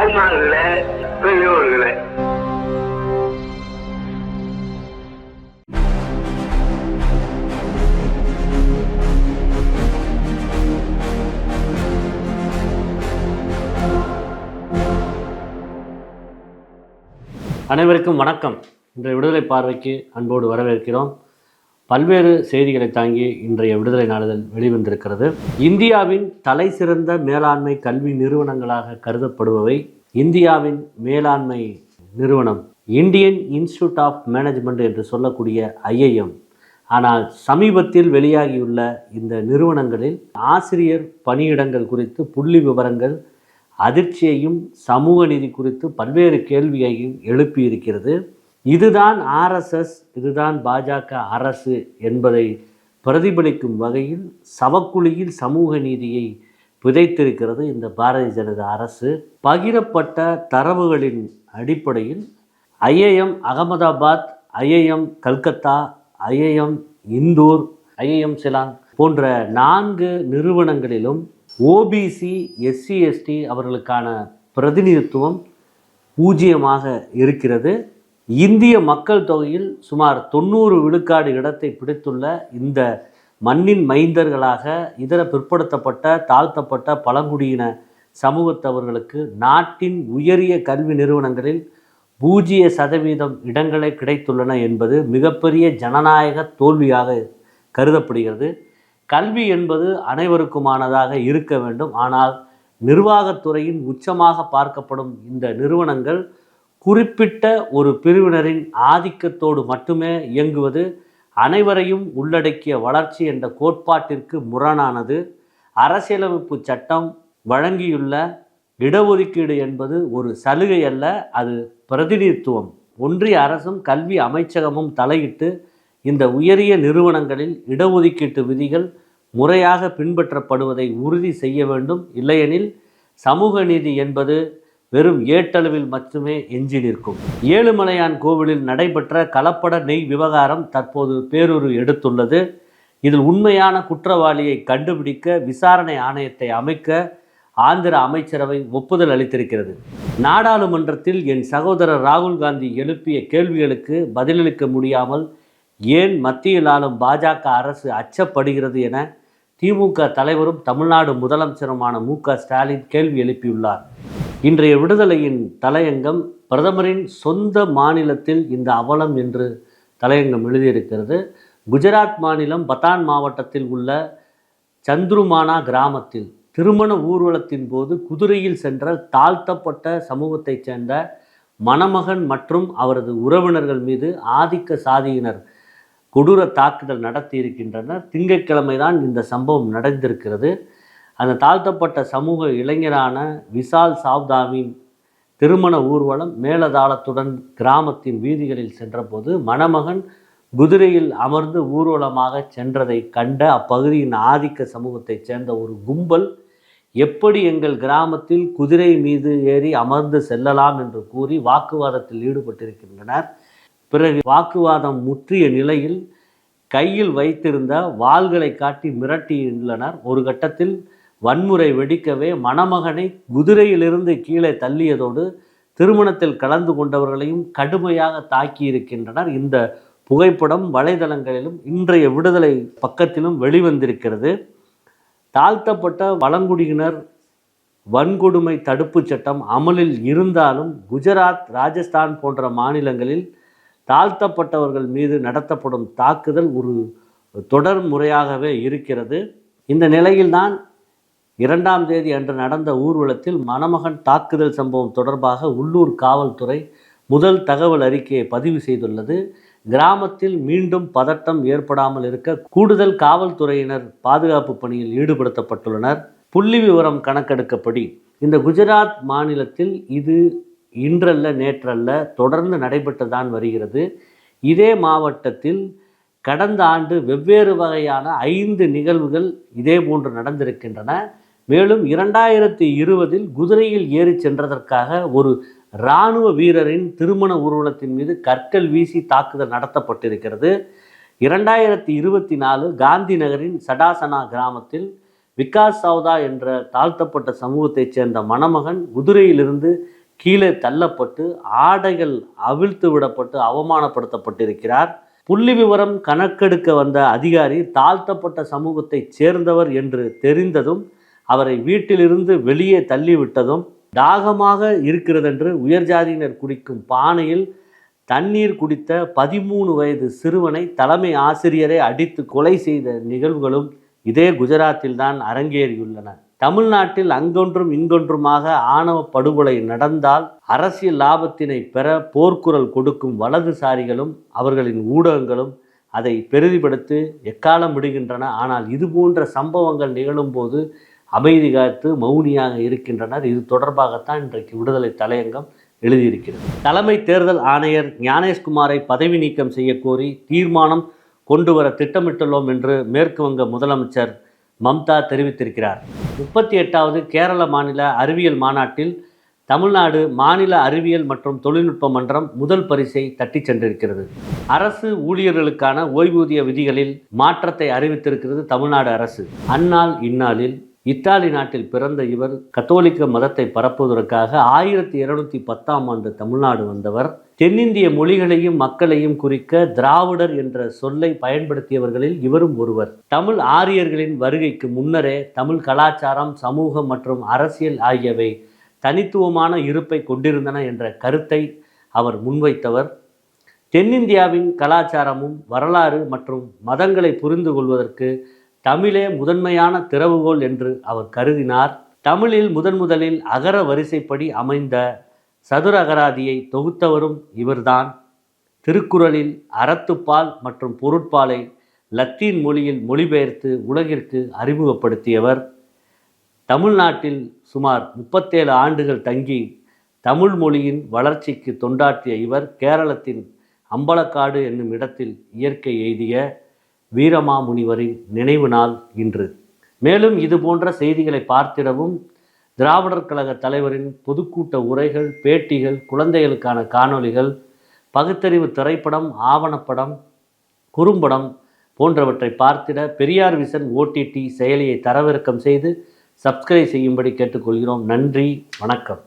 வாழ்நாள்ல பெரியோர்களை அனைவருக்கும் வணக்கம். இன்றைய விடுதலை பார்வைக்கு அன்போடு வரவேற்கிறோம். பல்வேறு செய்திகளை தாங்கி இன்றைய விடுதலை நாளிதழ் வெளிவந்திருக்கிறது. இந்தியாவின் தலை சிறந்த மேலாண்மை கல்வி நிறுவனங்களாக கருதப்படுபவை இந்தியாவின் மேலாண்மை நிறுவனம் இந்தியன் இன்ஸ்டிடியூட் ஆஃப் மேனேஜ்மெண்ட் என்று சொல்லக்கூடிய IIM. ஆனால் சமீபத்தில் வெளியாகியுள்ள இந்த நிறுவனங்களில் ஆசிரியர் பணியிடங்கள் குறித்து புள்ளி விவரங்கள் அதிர்ச்சியையும் சமூக நீதி குறித்து பல்வேறு கேள்வியையும் எழுப்பியிருக்கிறது. இதுதான் RSS, இதுதான் பாஜக அரசு என்பதை பிரதிபலிக்கும் வகையில் சவக்குழியில் சமூக நீதியை விதைத்திருக்கிறது இந்த பாரதிய ஜனதா அரசு. பகிரப்பட்ட தரவுகளின் அடிப்படையில் IIM Ahmedabad, IIM Calcutta, IIM Indore, IIM slang போன்ற 4 நிறுவனங்களிலும் OBC, SC, ST அவர்களுக்கான பிரதிநிதித்துவம் 0 இருக்கிறது. இந்திய மக்கள் தொகையில் சுமார் 90 விழுக்காடு இடத்தை பிடித்துள்ள இந்த மண்ணின் மைந்தர்களாக இதர பிற்படுத்தப்பட்ட தாழ்த்தப்பட்ட பழங்குடியின சமூகத்தவர்களுக்கு நாட்டின் உயரிய கல்வி நிறுவனங்களில் 0% இடங்களே கிடைத்துள்ளன என்பது மிகப்பெரிய ஜனநாயக தோல்வியாக கருதப்படுகிறது. கல்வி என்பது அனைவருக்குமானதாக இருக்க வேண்டும். ஆனால் நிர்வாகத்துறையின் உச்சமாக பார்க்கப்படும் இந்த நிறுவனங்கள் குறிப்பிட்ட ஒரு பிரிவினரின் ஆதிக்கத்தோடு மட்டுமே இயங்குவது அனைவரையும் உள்ளடக்கிய வளர்ச்சி என்ற கோட்பாட்டிற்கு முரணானது. அரசியலமைப்பு சட்டம் வழங்கியுள்ள இடஒதுக்கீடு என்பது ஒரு சலுகை அல்ல, அது பிரதிநிதித்துவம். ஒன்றிய அரசும் கல்வி அமைச்சகமும் தலையிட்டு இந்த உயரிய நிறுவனங்களில் இடஒதுக்கீட்டு விதிகள் முறையாக பின்பற்றப்படுவதை உறுதி செய்ய வேண்டும். இல்லையெனில் சமூக நீதி என்பது வெறும் ஏட்டளவில் மட்டுமே எஞ்சி நிற்கும். ஏழுமலையான் கோவிலில் நடைபெற்ற கலப்பட நெய் விவகாரம் தற்போது பேருரு எடுத்துள்ளது. இதில் உண்மையான குற்றவாளியை கண்டுபிடிக்க விசாரணை ஆணையத்தை அமைக்க ஆந்திர அமைச்சரவை ஒப்புதல் அளித்திருக்கிறது. நாடாளுமன்றத்தில் என் சகோதரர் ராகுல் காந்தி எழுப்பிய கேள்விகளுக்கு பதிலளிக்க முடியாமல் ஏன் மத்தியில் ஆளும் பாஜக அரசு அச்சப்படுகிறது என திமுக தலைவரும் தமிழ்நாடு முதலமைச்சருமான MK ஸ்டாலின் கேள்வி எழுப்பியுள்ளார். இன்றைய விடுதலையின் தலையங்கம் பிரதமரின் சொந்த மாநிலத்தில் இந்த அவலம் என்று தலையங்கம் எழுதியிருக்கிறது. குஜராத் மாநிலம் பதான் மாவட்டத்தில் உள்ள சந்துருமானா கிராமத்தில் திருமண ஊர்வலத்தின் போது குதிரையில் சென்ற தாழ்த்தப்பட்ட சமூகத்தைச் சேர்ந்த மணமகன் மற்றும் அவரது உறவினர்கள் மீது ஆதிக்க சாதியினர் கொடூர தாக்குதல் நடத்தி இருக்கின்றனர். திங்கட்கிழமை தான் இந்த சம்பவம் நடந்திருக்கிறது. அந்த தாழ்த்தப்பட்ட சமூக இளைஞரான விஷால் சாவ்தாவின் திருமண ஊர்வலம் மேலதாளத்துடன் கிராமத்தின் வீதிகளில் சென்றபோது மணமகன் குதிரையில் அமர்ந்து ஊர்வலமாக சென்றதை கண்ட அப்பகுதியின் ஆதிக்க சமூகத்தைச் சேர்ந்த ஒரு கும்பல் எப்படி எங்கள் கிராமத்தில் குதிரை மீது ஏறி அமர்ந்து செல்லலாம் என்று கூறி வாக்குவாதத்தில் ஈடுபட்டிருக்கின்றனர். பிறகு வாக்குவாதம் முற்றிய நிலையில் கையில் வைத்திருந்த வாள்களை காட்டி மிரட்டியுள்ளனர். ஒரு கட்டத்தில் வன்முறை வெடிக்கவே மணமகனை குதிரையிலிருந்து கீழே தள்ளியதோடு திருமணத்தில் கலந்து கொண்டவர்களையும் கடுமையாக தாக்கியிருக்கின்றனர். இந்த புகைப்படம் வலைதளங்களிலும் இன்றைய விடுதலை பக்கத்திலும் வெளிவந்திருக்கிறது. தாழ்த்தப்பட்ட பழங்குடியினர் வன்கொடுமை தடுப்பு சட்டம் அமலில் இருந்தாலும் குஜராத், ராஜஸ்தான் போன்ற மாநிலங்களில் தாழ்த்தப்பட்டவர்கள் மீது நடத்தப்படும் தாக்குதல் ஒரு தொடர் முறையாகவே இருக்கிறது. இந்த நிலையில்தான் 2ஆம் தேதி அன்று நடந்த ஊர்வலத்தில் மணமகன் தாக்குதல் சம்பவம் தொடர்பாக உள்ளூர் காவல்துறை முதல் தகவல் அறிக்கையை பதிவு செய்துள்ளது. கிராமத்தில் மீண்டும் பதட்டம் ஏற்படாமல் இருக்க கூடுதல் காவல்துறையினர் பாதுகாப்பு பணியில் ஈடுபடுத்தப்பட்டுள்ளனர். புள்ளி விவரம் கணக்கெடுக்கப்படி இந்த குஜராத் மாநிலத்தில் இது இன்றல்ல நேற்றல்ல தொடர்ந்து நடைபெற்றுதான் வருகிறது. இதே மாவட்டத்தில் கடந்த ஆண்டு வெவ்வேறு வகையான 5 நிகழ்வுகள் இதே போன்று நடந்திருக்கின்றன. மேலும் 2020 குதிரையில் ஏறி சென்றதற்காக ஒரு இராணுவ வீரரின் திருமண ஊர்வலத்தின் மீது கற்கள் வீசி தாக்குதல் நடத்தப்பட்டிருக்கிறது. 2024 காந்தி நகரின் சடாசனா கிராமத்தில் விகாஸ் சவுதா என்ற தாழ்த்தப்பட்ட சமூகத்தைச் சேர்ந்த மணமகன் குதிரையிலிருந்து கீழே தள்ளப்பட்டு ஆடைகள் அவிழ்த்து விடப்பட்டு அவமானப்படுத்தப்பட்டிருக்கிறார். புள்ளி விவரம் கணக்கெடுக்க வந்த அதிகாரி தாழ்த்தப்பட்ட சமூகத்தைச் சேர்ந்தவர் என்று தெரிந்ததும் அவரை வீட்டிலிருந்து வெளியே தள்ளிவிட்டதும் தாகமாக இருக்கிறதென்று உயர்ஜாதியினர் குடிக்கும் பானையில் தண்ணீர் குடித்த 13 வயது சிறுவனை தலைமை ஆசிரியரை அடித்து கொலை செய்த நிகழ்வுகளும் இதே குஜராத்தில் தான் அரங்கேறியுள்ளன. தமிழ்நாட்டில் அங்கொன்றும் இங்கொன்றுமாக ஆணவ படுகொலை நடந்தால் அரசியல் லாபத்தினை பெற போர்க்குரல் கொடுக்கும் வலதுசாரிகளும் அவர்களின் ஊடகங்களும் அதை பெரிதுபடுத்தி எக்காலம் விடுகின்றன. ஆனால் இது போன்ற சம்பவங்கள் நிகழும்போது அமைதி காத்து மௌனியாக இருக்கின்றனர். இது தொடர்பாகத்தான் இன்றைக்கு விடுதலை தலையங்கம் எழுதியிருக்கிறது. தலைமை தேர்தல் ஆணையர் ஞானேஷ்குமாரை பதவி நீக்கம் செய்ய கோரி தீர்மானம் கொண்டு வர திட்டமிட்டுள்ளோம் என்று மேற்கு வங்க முதலமைச்சர் மம்தா தெரிவித்திருக்கிறார். 38வது கேரள மாநில அறிவியல் மாநாட்டில் தமிழ்நாடு மாநில அறிவியல் மற்றும் தொழில்நுட்ப மன்றம் முதல் பரிசை தட்டி சென்றிருக்கிறது. அரசு ஊழியர்களுக்கான ஓய்வூதிய விதிகளில் மாற்றத்தை அறிவித்திருக்கிறது தமிழ்நாடு அரசு. அந்நாள் இந்நாளில் இத்தாலி நாட்டில் பிறந்த இவர் கத்தோலிக்க மதத்தை பரப்புவதற்காக 1210ஆம் ஆண்டு தமிழ்நாடு வந்தவர். தென்னிந்திய மொழிகளையும் மக்களையும் குறிக்க திராவிடர் என்ற சொல்லை பயன்படுத்தியவர்களில் இவரும் ஒருவர். தமிழ் ஆரியர்களின் வருகைக்கு முன்னரே தமிழ் கலாச்சாரம், சமூகம் மற்றும் அரசியல் ஆகியவை தனித்துவமான இருப்பை கொண்டிருந்தன என்ற கருத்தை அவர் முன்வைத்தவர். தென்னிந்தியாவின் கலாச்சாரமும் வரலாறு மற்றும் மதங்களை புரிந்து கொள்வதற்கு தமிழே முதன்மையான திறவுகோல் என்று அவர் கருதினார். தமிழில் முதலில் அகர வரிசைப்படி அமைந்த சதுர அகராதியை தொகுத்தவரும் இவர்தான். திருக்குறளில் அறத்துப்பால் மற்றும் பொருட்பாலை லத்தீன் மொழியில் மொழிபெயர்த்து உலகிற்கு அறிமுகப்படுத்தியவர். தமிழ்நாட்டில் சுமார் 37 ஆண்டுகள் தங்கி தமிழ் மொழியின் வளர்ச்சிக்கு தொண்டாற்றிய இவர் கேரளத்தின் அம்பலக்காடு என்னும் இடத்தில் இயற்கை எய்திய வீரமாமுனிவரின் நினைவு நாள் இன்று. மேலும் இது போன்ற செய்திகளை பார்த்திடவும் திராவிடர் கழக தலைவரின் பொதுக்கூட்ட உரைகள், பேட்டிகள், குழந்தைகளுக்கான காணொளிகள், பகுத்தறிவு திரைப்படம், ஆவணப்படம், குறும்படம் போன்றவற்றை பார்த்திட பெரியார் விஷன் OTT செயலியை தரவிறக்கம் செய்து சப்ஸ்கிரைப் செய்யும்படி கேட்டுக்கொள்கிறோம். நன்றி, வணக்கம்.